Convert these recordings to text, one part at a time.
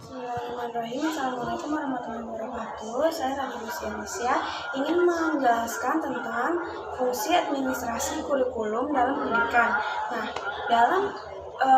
Bismillahirrahmanirrahim. Assalamualaikum warahmatullahi wabarakatuh. Saya Rani Lucia ingin menjelaskan tentang fungsi administrasi kurikulum dalam pendidikan. Nah, dalam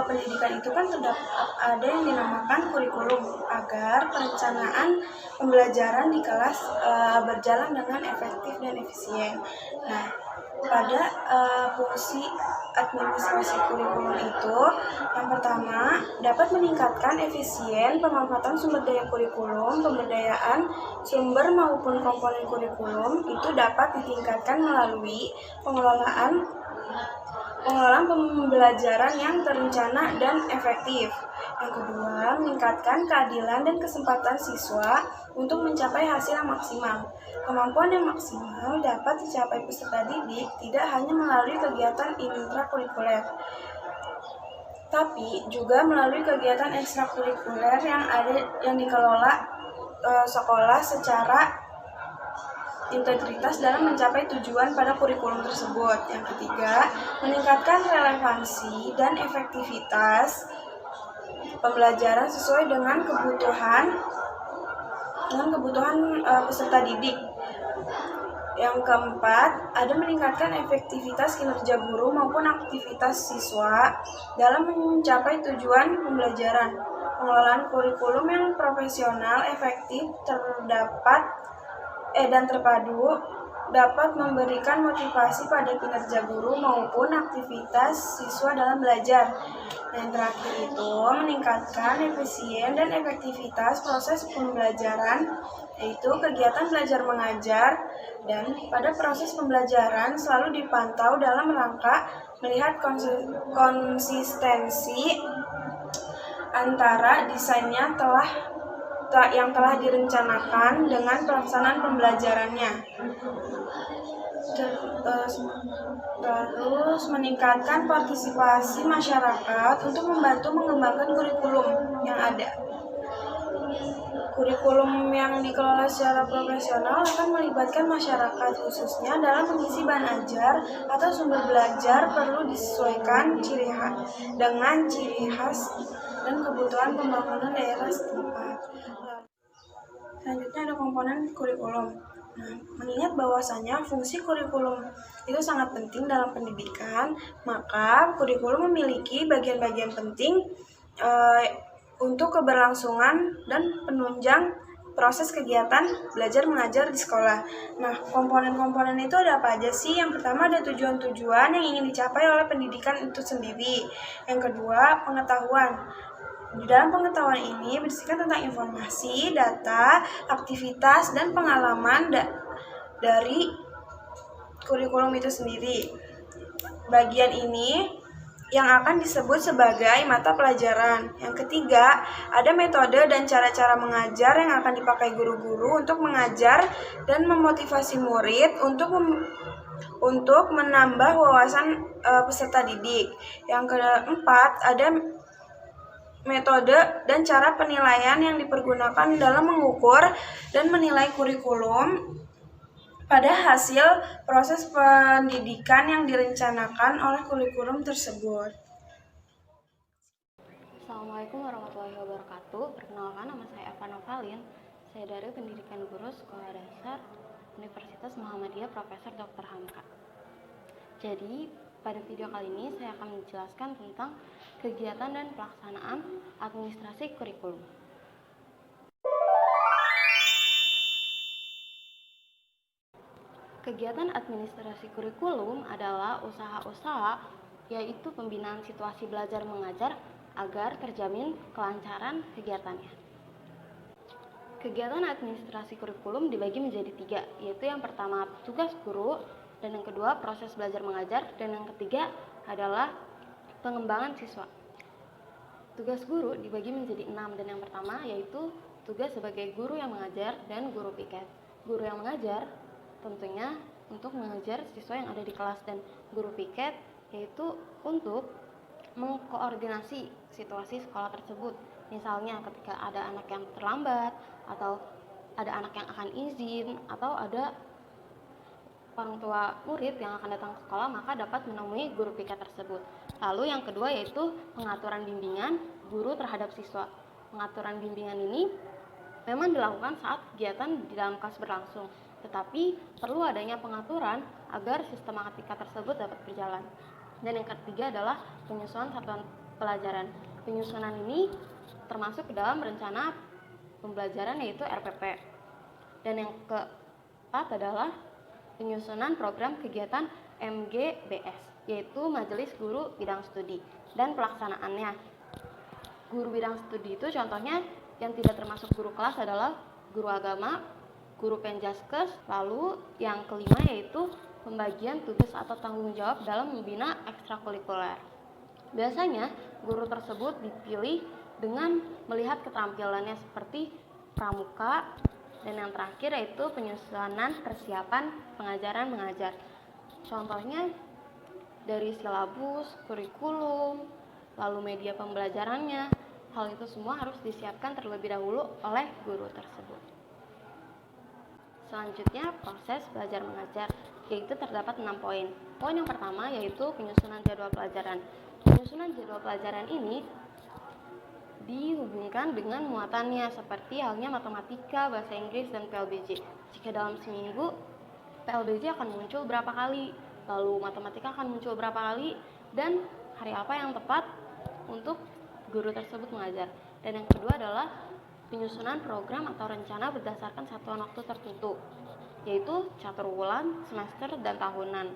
pendidikan itu kan terdapat ada yang dinamakan kurikulum agar perencanaan pembelajaran di kelas berjalan dengan efektif dan efisien. Nah, pada fungsi administrasi kurikulum itu, yang pertama dapat meningkatkan efisien pemanfaatan sumber daya kurikulum. Pemberdayaan sumber maupun komponen kurikulum itu dapat ditingkatkan melalui pengelolaan pembelajaran yang terencana dan efektif. Yang kedua, meningkatkan keadilan dan kesempatan siswa untuk mencapai hasil yang maksimal. Kemampuan yang maksimal dapat dicapai peserta didik tidak hanya melalui kegiatan intrakurikuler, tapi juga melalui kegiatan ekstrakurikuler yang dikelola sekolah secara integritas dalam mencapai tujuan pada kurikulum tersebut. Yang ketiga, meningkatkan relevansi dan efektivitas pembelajaran sesuai dengan kebutuhan peserta didik. Yang keempat, ada meningkatkan efektivitas kinerja guru maupun aktivitas siswa dalam mencapai tujuan pembelajaran. Pengelolaan kurikulum yang profesional, efektif, dan terpadu dapat memberikan motivasi pada kinerja guru maupun aktivitas siswa dalam belajar. Dan terakhir itu, meningkatkan efisien dan efektivitas proses pembelajaran, yaitu kegiatan belajar mengajar, dan pada proses pembelajaran selalu dipantau dalam rangka melihat konsistensi antara desainnya yang telah direncanakan dengan pelaksanaan pembelajarannya. Terus meningkatkan partisipasi masyarakat untuk membantu mengembangkan kurikulum yang ada. Kurikulum yang dikelola secara profesional akan melibatkan masyarakat, khususnya dalam mengisi bahan ajar atau sumber belajar perlu disesuaikan dengan ciri khas dan kebutuhan pembangunan daerah setempat. Selanjutnya ada komponen kurikulum. Nah, mengingat bahwasanya fungsi kurikulum itu sangat penting dalam pendidikan, maka kurikulum memiliki bagian-bagian penting untuk keberlangsungan dan penunjang proses kegiatan belajar mengajar di sekolah. Nah, komponen-komponen itu ada apa aja sih? Yang pertama ada tujuan-tujuan yang ingin dicapai oleh pendidikan itu sendiri. Yang kedua, pengetahuan. Di dalam pengetahuan ini berisikan tentang informasi, data, aktivitas, dan pengalaman dari kurikulum itu sendiri. Bagian ini yang akan disebut sebagai mata pelajaran. Yang ketiga, ada metode dan cara-cara mengajar yang akan dipakai guru-guru untuk mengajar dan memotivasi murid untuk menambah wawasan peserta didik. Yang keempat, ada metode dan cara penilaian yang dipergunakan dalam mengukur dan menilai kurikulum pada hasil proses pendidikan yang direncanakan oleh kurikulum tersebut. Assalamualaikum warahmatullahi wabarakatuh. Perkenalkan, nama saya Eva Novalin. Saya dari Pendidikan Guru Sekolah Dasar Universitas Muhammadiyah Profesor Dr. Hamka. Jadi, pada video kali ini saya akan menjelaskan tentang kegiatan dan pelaksanaan administrasi kurikulum. Kegiatan administrasi kurikulum adalah usaha-usaha yaitu pembinaan situasi belajar mengajar agar terjamin kelancaran kegiatannya. Kegiatan administrasi kurikulum dibagi menjadi 3, yaitu yang pertama tugas guru, dan yang kedua proses belajar mengajar, dan yang ketiga adalah pengembangan siswa. Tugas guru dibagi menjadi 6, dan yang pertama yaitu tugas sebagai guru yang mengajar dan guru piket. Guru yang mengajar tentunya untuk mengajar siswa yang ada di kelas, dan guru piket yaitu untuk mengkoordinasi situasi sekolah tersebut. Misalnya ketika ada anak yang terlambat, atau ada anak yang akan izin, atau ada orang tua murid yang akan datang ke sekolah, maka dapat menemui guru piket tersebut. Lalu yang kedua yaitu pengaturan bimbingan guru terhadap siswa. Pengaturan bimbingan ini memang dilakukan saat kegiatan di dalam kelas berlangsung, tetapi perlu adanya pengaturan agar sistematika tersebut dapat berjalan. Dan yang ketiga adalah penyusunan satuan pelajaran. Penyusunan ini termasuk ke dalam rencana pembelajaran yaitu RPP. Dan yang keempat adalah penyusunan program kegiatan MGBS, yaitu Majelis Guru Bidang Studi, dan pelaksanaannya. Guru bidang studi itu contohnya yang tidak termasuk guru kelas adalah guru agama, guru penjaskes, lalu yang kelima yaitu pembagian tugas atau tanggung jawab dalam membina ekstrakurikuler. Biasanya guru tersebut dipilih dengan melihat keterampilannya seperti pramuka, dan yang terakhir yaitu penyusunan persiapan pengajaran mengajar. Contohnya dari silabus, kurikulum, lalu media pembelajarannya. Hal itu semua harus disiapkan terlebih dahulu oleh guru tersebut. Selanjutnya proses belajar mengajar, yaitu terdapat 6 poin. Poin yang pertama yaitu penyusunan jadwal pelajaran. Penyusunan jadwal pelajaran ini dihubungkan dengan muatannya seperti halnya matematika, bahasa Inggris, dan PLBJ. Jika dalam seminggu PLBJ akan muncul berapa kali, lalu matematika akan muncul berapa kali, dan hari apa yang tepat untuk guru tersebut mengajar. Dan yang kedua adalah penyusunan program atau rencana berdasarkan satuan waktu tertentu, yaitu catur bulan, semester, dan tahunan.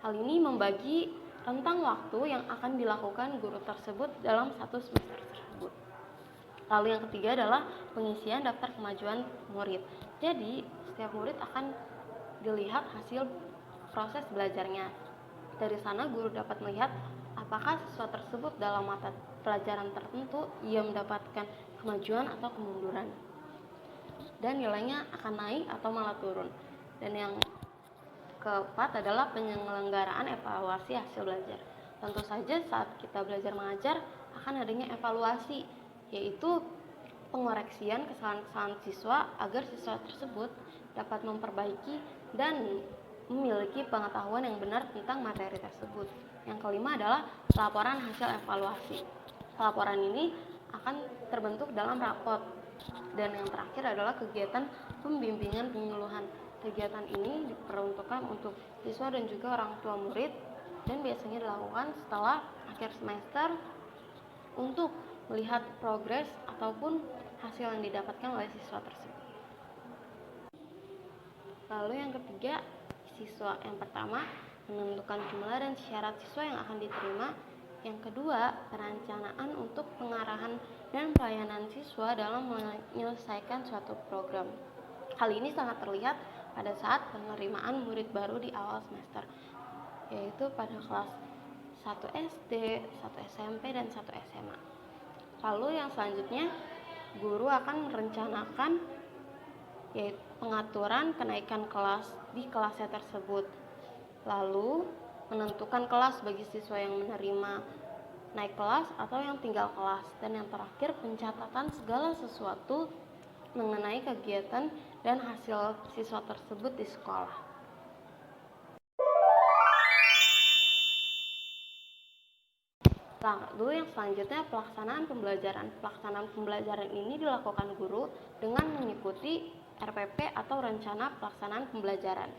Hal ini membagi rentang waktu yang akan dilakukan guru tersebut dalam satu semester tersebut. Lalu yang ketiga adalah pengisian daftar kemajuan murid. Jadi setiap murid akan dilihat hasil proses belajarnya. Dari sana guru dapat melihat apakah siswa tersebut dalam mata pelajaran tertentu ia mendapatkan kemajuan atau kemunduran, dan nilainya akan naik atau malah turun. Dan yang keempat adalah penyelenggaraan evaluasi hasil belajar. Tentu saja saat kita belajar mengajar akan adanya evaluasi, yaitu pengoreksian kesalahan-kesalahan siswa agar siswa tersebut dapat memperbaiki dan memiliki pengetahuan yang benar tentang materi tersebut. Yang kelima adalah laporan hasil evaluasi. Laporan ini akan terbentuk dalam rapot. Dan yang terakhir adalah kegiatan pembimbingan penyuluhan. Kegiatan ini diperuntukkan untuk siswa dan juga orang tua murid, dan biasanya dilakukan setelah akhir semester untuk melihat progres ataupun hasil yang didapatkan oleh siswa tersebut. Lalu yang ketiga, siswa. Yang pertama, menentukan jumlah dan syarat siswa yang akan diterima. Yang kedua, perencanaan untuk pengarahan dan pelayanan siswa dalam menyelesaikan suatu program. Hal ini sangat terlihat pada saat penerimaan murid baru di awal semester, yaitu pada kelas 1 SD, 1 SMP, dan 1 SMA. Lalu yang selanjutnya, guru akan merencanakan yaitu pengaturan kenaikan kelas di kelasnya tersebut. Lalu menentukan kelas bagi siswa yang menerima naik kelas atau yang tinggal kelas. Dan yang terakhir, pencatatan segala sesuatu mengenai kegiatan dan hasil siswa tersebut di sekolah. Lalu yang selanjutnya, pelaksanaan pembelajaran. Pelaksanaan pembelajaran ini dilakukan guru dengan mengikuti RPP atau rencana pelaksanaan pembelajaran.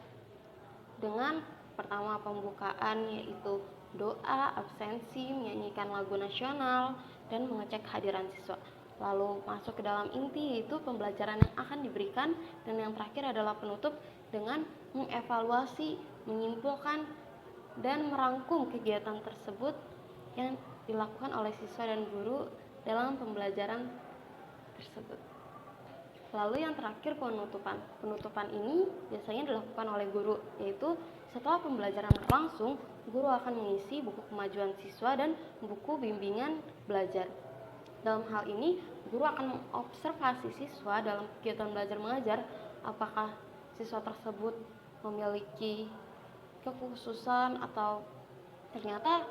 Dengan pertama pembukaan yaitu doa, absensi, menyanyikan lagu nasional, dan mengecek kehadiran siswa. Lalu masuk ke dalam inti yaitu pembelajaran yang akan diberikan, dan yang terakhir adalah penutup dengan mengevaluasi, menyimpulkan, dan merangkum kegiatan tersebut yang dilakukan oleh siswa dan guru dalam pembelajaran tersebut. Lalu yang terakhir, penutupan. Penutupan ini biasanya dilakukan oleh guru, yaitu setelah pembelajaran berlangsung, guru akan mengisi buku kemajuan siswa dan buku bimbingan belajar. Dalam hal ini, guru akan mengobservasi siswa dalam kegiatan belajar mengajar, apakah siswa tersebut memiliki kekhususan atau ternyata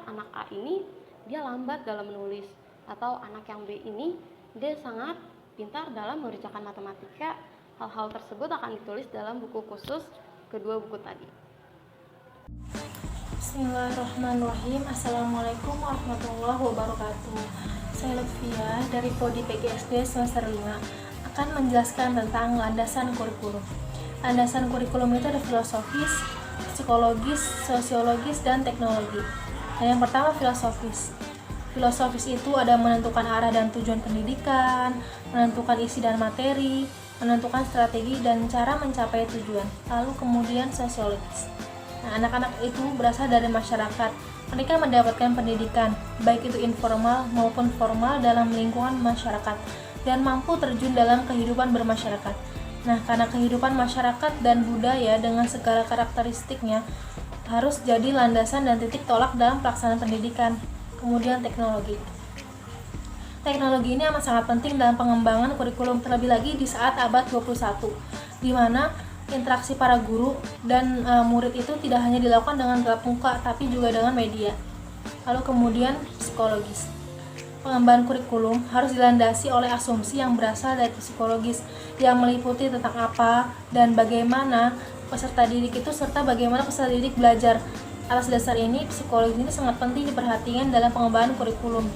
anak A ini dia lambat dalam menulis, atau anak yang B ini dia sangat pintar dalam mengerjakan matematika. Hal-hal tersebut akan ditulis dalam buku khusus kedua buku tadi. Bismillahirrahmanirrahim. Assalamualaikum warahmatullahi wabarakatuh. Saya Lutfia dari Prodi PGSD semester 5 akan menjelaskan tentang landasan kurikulum. Landasan kurikulum itu ada filosofis, psikologis, sosiologis, dan teknologi. Nah, yang pertama filosofis. Filosofis itu ada menentukan arah dan tujuan pendidikan, menentukan isi dan materi, menentukan strategi dan cara mencapai tujuan. Lalu kemudian sosiologis. Nah, anak-anak itu berasal dari masyarakat. Mereka mendapatkan pendidikan, baik itu informal maupun formal dalam lingkungan masyarakat, dan mampu terjun dalam kehidupan bermasyarakat. Nah, karena kehidupan masyarakat dan budaya dengan segala karakteristiknya harus jadi landasan dan titik tolak dalam pelaksanaan pendidikan. Kemudian teknologi. Teknologi ini amat sangat penting dalam pengembangan kurikulum, terlebih lagi di saat abad 21, di mana interaksi para guru dan murid itu tidak hanya dilakukan dengan tatap muka, tapi juga dengan media. Lalu kemudian psikologis. Pengembangan kurikulum harus dilandasi oleh asumsi yang berasal dari psikologis yang meliputi tentang apa dan bagaimana peserta didik itu serta bagaimana peserta didik belajar. Atas dasar ini, psikologis ini sangat penting diperhatikan dalam pengembangan kurikulum.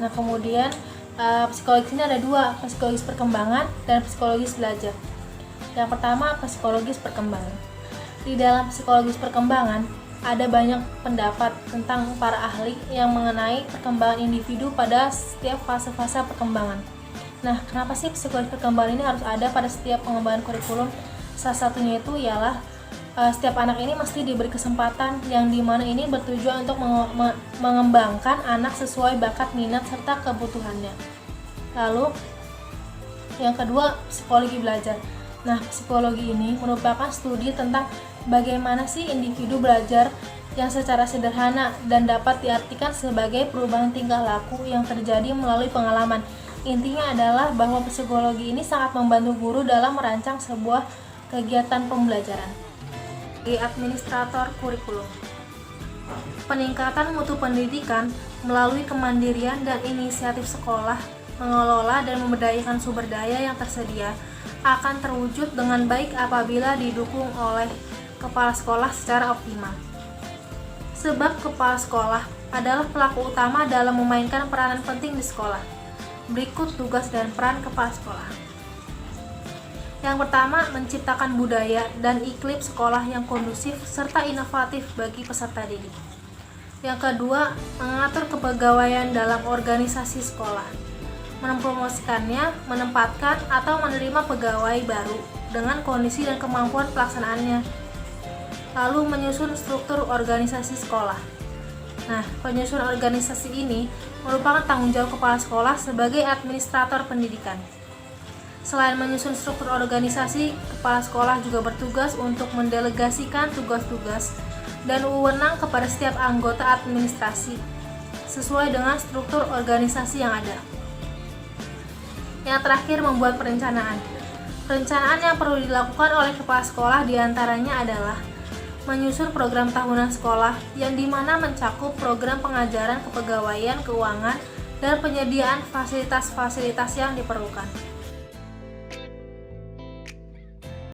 Nah, kemudian psikologis ini ada dua, psikologis perkembangan dan psikologis belajar. Yang pertama, psikologis perkembangan. Di dalam psikologis perkembangan, ada banyak pendapat tentang para ahli yang mengenai perkembangan individu pada setiap fase-fase perkembangan. Nah, kenapa sih psikologis perkembangan ini harus ada pada setiap pengembangan kurikulum? Salah satunya itu ialah setiap anak ini mesti diberi kesempatan yang dimana ini bertujuan untuk mengembangkan anak sesuai bakat, minat, serta kebutuhannya. Lalu, yang kedua, psikologi belajar. Nah, psikologi ini merupakan studi tentang bagaimana sih individu belajar yang secara sederhana dan dapat diartikan sebagai perubahan tingkah laku yang terjadi melalui pengalaman. Intinya adalah bahwa psikologi ini sangat membantu guru dalam merancang sebuah kegiatan pembelajaran. Di administrator kurikulum. Peningkatan mutu pendidikan melalui kemandirian dan inisiatif sekolah, mengelola dan memberdayakan sumber daya yang tersedia akan terwujud dengan baik apabila didukung oleh kepala sekolah secara optimal. Sebab kepala sekolah adalah pelaku utama dalam memainkan peranan penting di sekolah. Berikut tugas dan peran kepala sekolah. Yang pertama, menciptakan budaya dan iklim sekolah yang kondusif serta inovatif bagi peserta didik. Yang kedua, mengatur kepegawaian dalam organisasi sekolah. Mempromosikannya, menempatkan atau menerima pegawai baru dengan kondisi dan kemampuan pelaksanaannya. Lalu menyusun struktur organisasi sekolah. Nah, penyusunan organisasi ini merupakan tanggung jawab kepala sekolah sebagai administrator pendidikan. Selain menyusun struktur organisasi, kepala sekolah juga bertugas untuk mendelegasikan tugas-tugas dan wewenang kepada setiap anggota administrasi sesuai dengan struktur organisasi yang ada. Yang terakhir, membuat perencanaan. Perencanaan yang perlu dilakukan oleh kepala sekolah diantaranya adalah menyusun program tahunan sekolah yang dimana mencakup program pengajaran kepegawaian, keuangan, dan penyediaan fasilitas-fasilitas yang diperlukan.